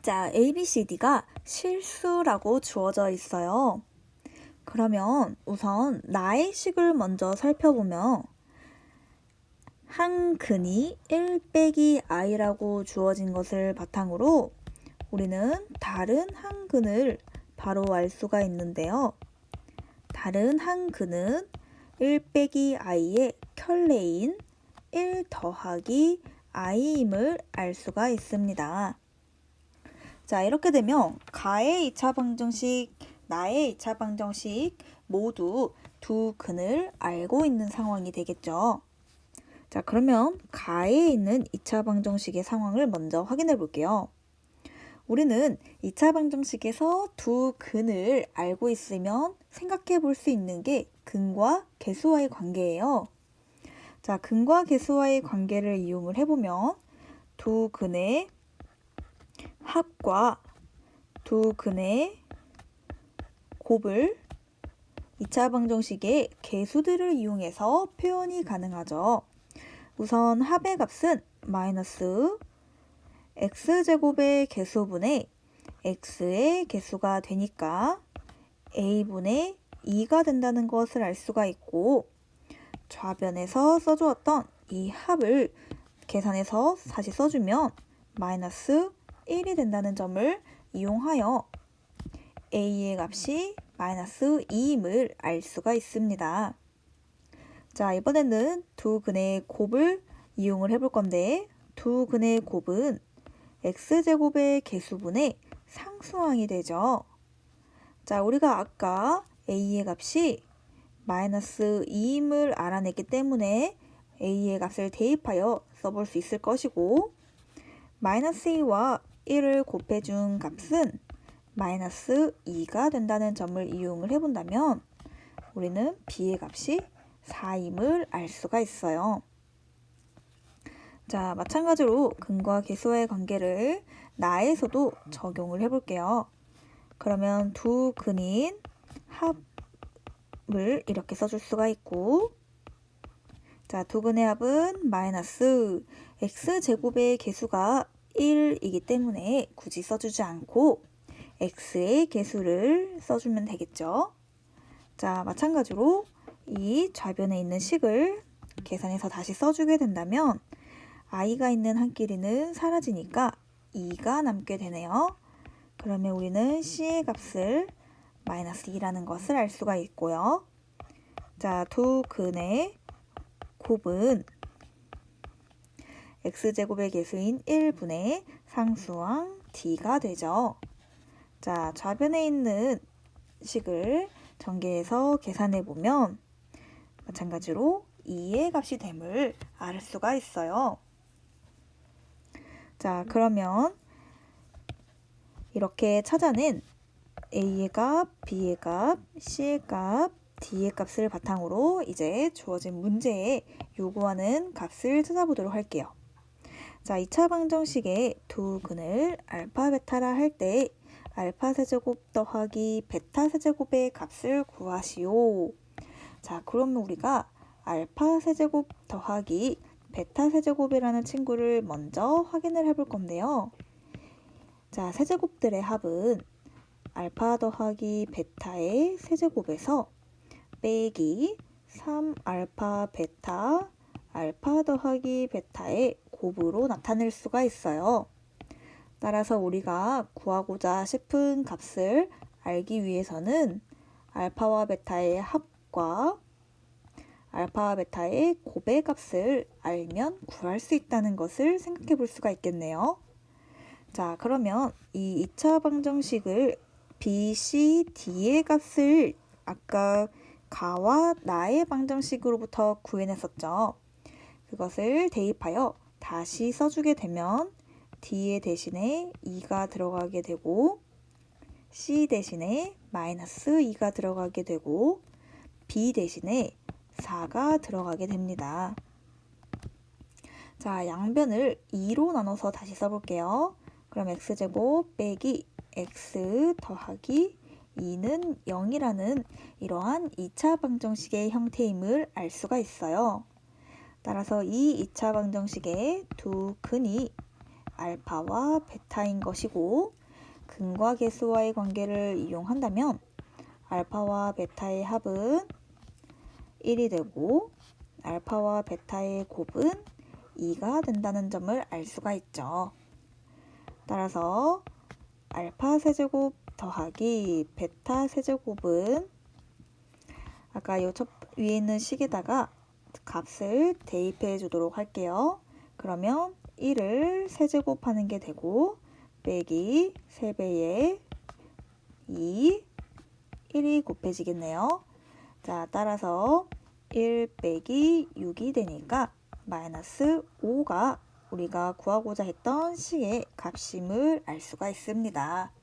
자, ABCD가 실수라고 주어져 있어요. 그러면 우선 나의 식을 먼저 살펴보면 한 근이 1 빼기 i라고 주어진 것을 바탕으로 우리는 다른 한 근을 바로 알 수가 있는데요. 다른 한 근은 1 빼기 i의 켤레인 1 더하기 i임을 알 수가 있습니다. 자, 이렇게 되면 가의 2차 방정식, 나의 2차 방정식 모두 두 근을 알고 있는 상황이 되겠죠. 자, 그러면 가에 있는 2차 방정식의 상황을 먼저 확인해 볼게요. 우리는 2차 방정식에서 두 근을 알고 있으면 생각해 볼 수 있는 게 근과 계수와의 관계예요. 자, 근과 계수와의 관계를 이용을 해보면 두 근의 합과 두 근의 곱을 2차 방정식의 계수들을 이용해서 표현이 가능하죠. 우선 합의 값은 마이너스 x제곱의 계수분의 x의 계수가 되니까 a분의 2가 된다는 것을 알 수가 있고, 좌변에서 써주었던 이 합을 계산해서 다시 써주면 마이너스 1이 된다는 점을 이용하여 a의 값이 마이너스 2임을 알 수가 있습니다. 자, 이번에는 두 근의 곱을 이용을 해볼 건데, 두 근의 곱은 x제곱의 계수분의 상수항이 되죠. 자, 우리가 아까 a의 값이 마이너스 2임을 알아냈기 때문에 a의 값을 대입하여 써볼 수 있을 것이고, 마이너스 2와 1을 곱해준 값은 마이너스 2가 된다는 점을 이용을 해본다면 우리는 b의 값이 4임을 알 수가 있어요. 자, 마찬가지로 근과 계수와의 관계를 나에서도 적용을 해볼게요. 그러면 두 근인 합을 이렇게 써줄 수가 있고, 자, 두 근의 합은 마이너스 x제곱의 계수가 1이기 때문에 굳이 써주지 않고 x의 계수를 써주면 되겠죠. 자, 마찬가지로 이 좌변에 있는 식을 계산해서 다시 써주게 된다면 i가 있는 한 길이는 사라지니까 2가 남게 되네요. 그러면 우리는 c의 값을 마이너스 2라는 것을 알 수가 있고요. 자, 두 근의 곱은 x제곱의 계수인 1분의 상수항 d가 되죠. 자, 좌변에 있는 식을 전개해서 계산해보면 마찬가지로 2의 값이 됨을 알 수가 있어요. 자, 그러면 이렇게 찾아낸 a의 값, b의 값, c의 값, d의 값을 바탕으로 이제 주어진 문제에 요구하는 값을 찾아보도록 할게요. 자, 2차 방정식의 두 근을 알파, 베타라 할 때 알파 세제곱 더하기 베타 세제곱의 값을 구하시오. 자, 그러면 우리가 알파 세제곱 더하기 베타 세제곱이라는 친구를 먼저 확인을 해볼 건데요. 자, 세제곱들의 합은 알파 더하기 베타의 세제곱에서 빼기 3알파 베타 알파 더하기 베타의 곱으로 나타낼 수가 있어요. 따라서 우리가 구하고자 싶은 값을 알기 위해서는 알파와 베타의 합과 알파와 베타의 곱의 값을 알면 구할 수 있다는 것을 생각해 볼 수가 있겠네요. 자, 그러면 이 2차 방정식을 b, c, d의 값을 아까 가와 나의 방정식으로부터 구해냈었죠. 그것을 대입하여 다시 써주게 되면 d의 대신에 2가 들어가게 되고 c 대신에 마이너스 2가 들어가게 되고 b 대신에 4가 들어가게 됩니다. 자, 양변을 2로 나눠서 다시 써볼게요. 그럼 x제곱 빼기 x 더하기 2는 0이라는 이러한 2차 방정식의 형태임을 알 수가 있어요. 따라서 이 2차 방정식의 두 근이 알파와 베타인 것이고 근과 계수와의 관계를 이용한다면 알파와 베타의 합은 1이 되고 알파와 베타의 곱은 2가 된다는 점을 알 수가 있죠. 따라서 알파 세제곱 더하기 베타 세제곱은 아까 요 위에 있는 식에다가 값을 대입해 주도록 할게요. 그러면 1을 세제곱하는 게 되고 빼기 3배의 2, 1이 곱해지겠네요. 자, 따라서 1 빼기 6이 되니까 마이너스 5가 우리가 구하고자 했던 식의 값임을 알 수가 있습니다.